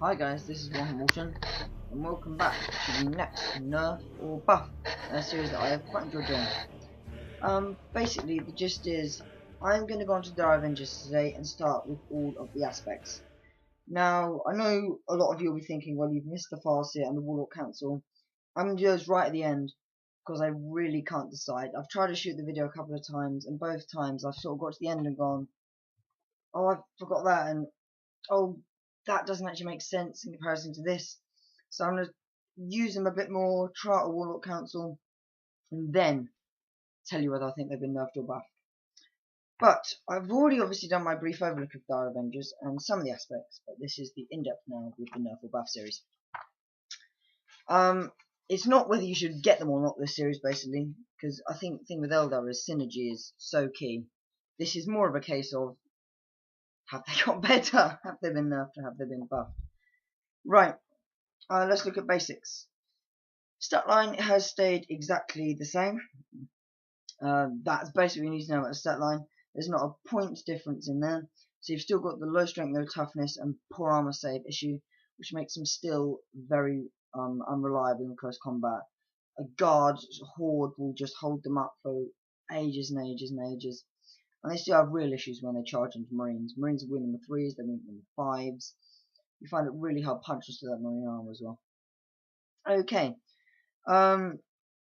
Hi guys, this is Walton, and welcome back to the next Nerf or Buff series that I have quite enjoyed doing. Basically the gist is, I'm going to go on to the Avengers today and start with all of the aspects. Now, I know a lot of you will be thinking, well, you've missed the Farseer and the Warlock Council. I'm going to do those right at the end, because I really can't decide. I've tried to shoot the video a couple of times, and both times I've sort of got to the end and gone, oh, I forgot that, and oh, that doesn't actually make sense in comparison to this. So I'm going to use them a bit more, try out a Warlock Council, and then tell you whether I think they've been nerfed or buffed. But I've already obviously done my brief overlook of Dire Avengers and some of the aspects, but this is the in-depth now with the nerf or buff series. It's not whether you should get them or not this series, basically, because I think the thing with Eldar is synergy is so key. This is more of a case of, have they got better? Have they been nerfed or have they been buffed? Right, let's look at basics. Stat line has stayed exactly the same. That's basically what you need to know about the stat line. There's not a point difference in there. So you've still got the low strength, low toughness, and poor armor save issue, which makes them still very unreliable in close combat. A guard horde will just hold them up for ages and ages and ages. And they still have real issues when they charge into Marines. Marines will win them with 3s, they win them with 5s. You find it really hard punches to that Marine armor as well. Okay.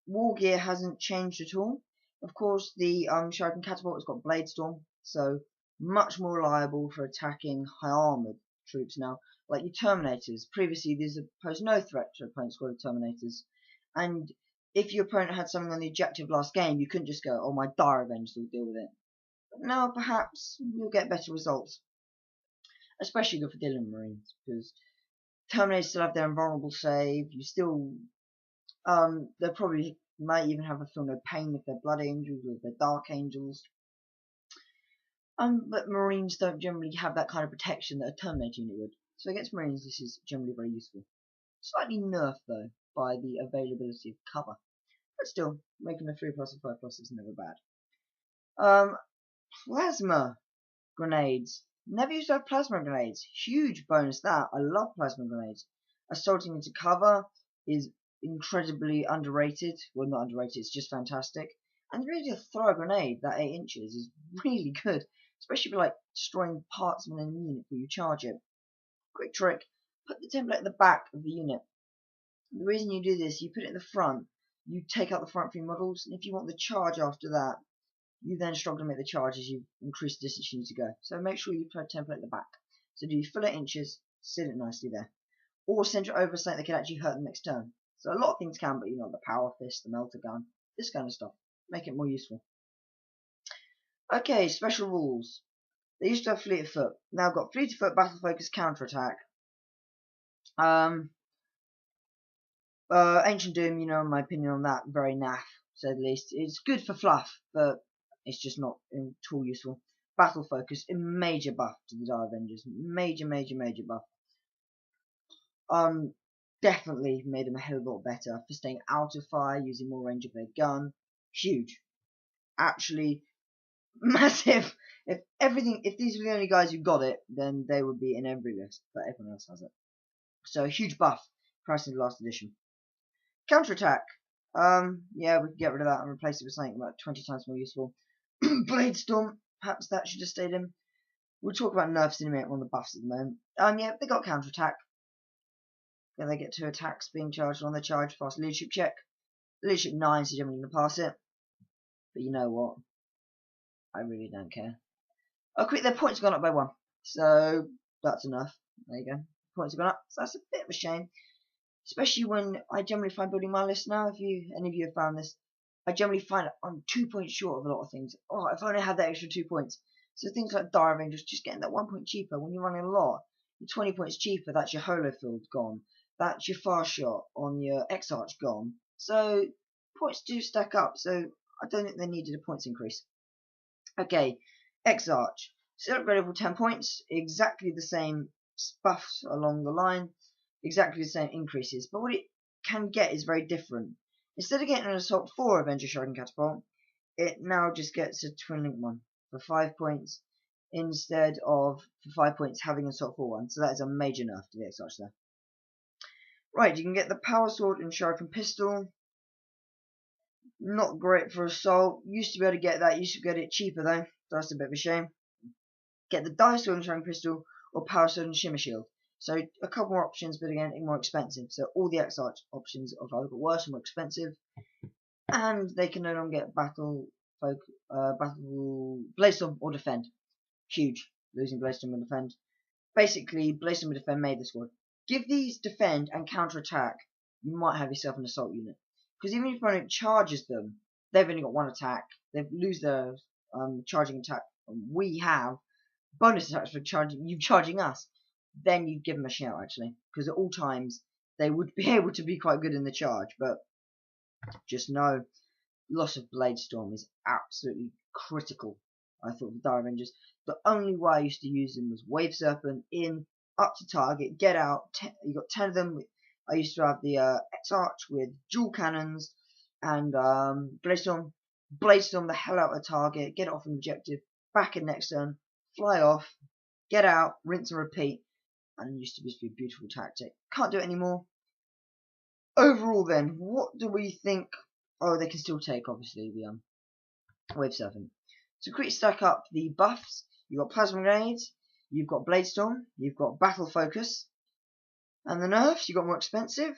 War gear hasn't changed at all. Of course, the Shuriken Catapult has got Blade Storm, so much more reliable for attacking high armored troops now. Like your Terminators. Previously, these posed no threat to opponent's squad of Terminators. And if your opponent had something on the objective last game, you couldn't just go, oh, my Dire Avengers will deal with it. But now, perhaps, you'll get better results. Especially good for dealing with Marines, because Terminators still have their invulnerable save. You still, they probably might even have a feel no pain if they're Blood Angels or if they're Dark Angels. But Marines don't generally have that kind of protection that a Terminator unit would. So against Marines, this is generally very useful. Slightly nerfed though by the availability of cover, but still making a 3+ or 5+ is never bad. Plasma grenades. Never used to have plasma grenades. Huge bonus that. I love plasma grenades. Assaulting into cover is incredibly underrated. Well, not underrated, it's just fantastic. And really to throw a grenade that 8 inches is really good. Especially if you're like destroying parts of an enemy unit before you charge it. Quick trick, put the template at the back of the unit. The reason you do this, you put it in the front, you take out the front 3 models, and if you want the charge after that, you then struggle to make the charge as you increase the distance you need to go. So make sure you put a template at the back. So do you fill it inches, sit it nicely there. Or send it over something that can actually hurt them next turn. So a lot of things can, but you know, the power fist, the melter gun, this kind of stuff. Make it more useful. Okay, special rules. They used to have fleet of foot. Now I've got fleet of foot, battle focus, counter attack. Ancient Doom, you know my opinion on that, very naff, to say the least. It's good for fluff, but it's just not at all useful. Battle focus, a major buff to the Dire Avengers. Major buff. Definitely made them a hell of a lot better for staying out of fire, using more range of their gun. Huge. Actually, massive. If these were the only guys who got it, then they would be in every list, but everyone else has it. So a huge buff, priced in the last edition. Counterattack. Yeah, we can get rid of that and replace it with something about 20 times more useful. Blade Storm. Perhaps that should have stayed in. We'll talk about nerfs in a minute on the buffs at the moment. Yeah, they got counterattack. Yeah, they get 2 attacks being charged on their charge. Fast leadership check. Leadership 9, so generally going to pass it. But you know what? I really don't care. Oh, quick, their points have gone up by 1. So that's enough. There you go. Points have gone up. So that's a bit of a shame. Especially when I generally find building my list now, if any of you have found this, I generally find I'm 2 points short of a lot of things. Oh, if I only had that extra 2 points. So things like Dire Avengers, just getting that 1 point cheaper when you're running a lot. You're 20 points cheaper, that's your holo field gone. That's your far shot on your exarch gone. So points do stack up, so I don't think they needed a points increase. Okay, exarch. Still upgraded for 10 points, exactly the same buffs along the line. Exactly the same increases, but what it can get is very different. Instead of getting an Assault 4 Avengers Shuriken Catapult, it now just gets a Twin Link one for 5 points. instead of, for 5 points, having a assault 4-1. So that is a major nerf to the exarch there. Right, you can get the power sword and shuriken pistol. Not great for assault. Used to be able to get that. Used to get it cheaper though. That's a bit of a shame. Get the dire sword and shuriken pistol, or power sword and shimmer shield. So a couple more options, but again, more expensive. So all the exarch options have either got worse and more expensive, and they can no longer get battle Bladestorm or defend. Huge, losing Bladestorm and defend. Basically, Bladestorm and defend made the squad. Give these defend and counter attack. You might have yourself an assault unit, because even if your opponent charges them, they've only got 1 attack. They lose their charging attack. We have bonus attacks for charging us. Then you'd give them a shout actually, because at all times they would be able to be quite good in the charge, but just know loss of Bladestorm is absolutely critical. I thought the Dire Avengers. The only way I used to use them was Wave Serpent in, up to target, get out. You got 10 of them. I used to have the exarch with dual cannons and Bladestorm. Bladestorm the hell out of target, get it off an objective, back in next turn, fly off, get out, rinse and repeat. And used to be a beautiful tactic. Can't do it anymore. Overall then, what do we think? Oh, they can still take, obviously, the Wave Serpent. So quick stack up the buffs. You've got Plasma Grenades, you've got Bladestorm, you've got Battle Focus. And the nerfs, you've got more expensive.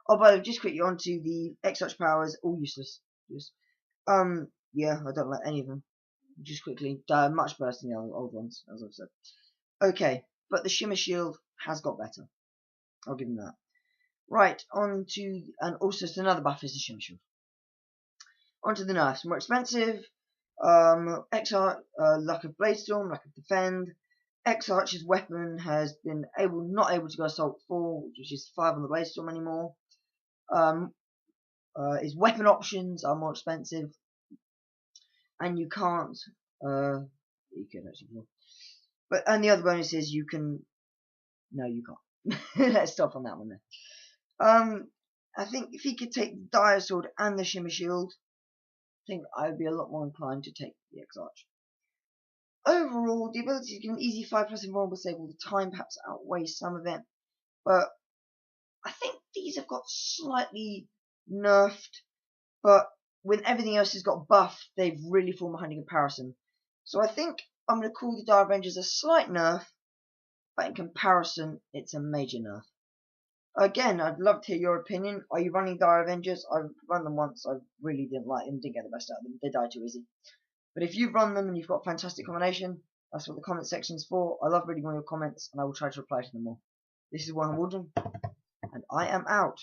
Oh, by the way, just quickly onto the exarch powers, all useless. Yeah, I don't like any of them. Just quickly, much worse than the old ones, as I've said. Okay, but the Shimmer Shield has got better. I'll give them that. Right, on to, and also another buff is the Shimmer Shield. On to the nerfs. More expensive. Exarch, lack of Bladestorm, lack of defend. Exarch's weapon has been not able to go assault 4, which is 5 on the Bladestorm anymore. His weapon options are more expensive, and you can't. You can actually. And the other bonus is you can. No, you can't. Let's stop on that one then. I think if he could take the Dire Sword and the Shimmer Shield, I think I would be a lot more inclined to take the Exarch. Overall, the ability to give an easy 5+ invulnerable save all the time perhaps outweighs some of it, but I think these have got slightly nerfed, but when everything else has got buffed, they've really fallen behind in comparison. So I think I'm going to call the Dire Avengers a slight nerf, but in comparison, it's a major nerf. Again, I'd love to hear your opinion. Are you running Dire Avengers? I've run them once. I really didn't like them, didn't get the best out of them. They die too easy. But if you've run them and you've got a fantastic combination, that's what the comment section's for. I love reading all your comments, and I will try to reply to them all. This is Warren Waldron, and I am out.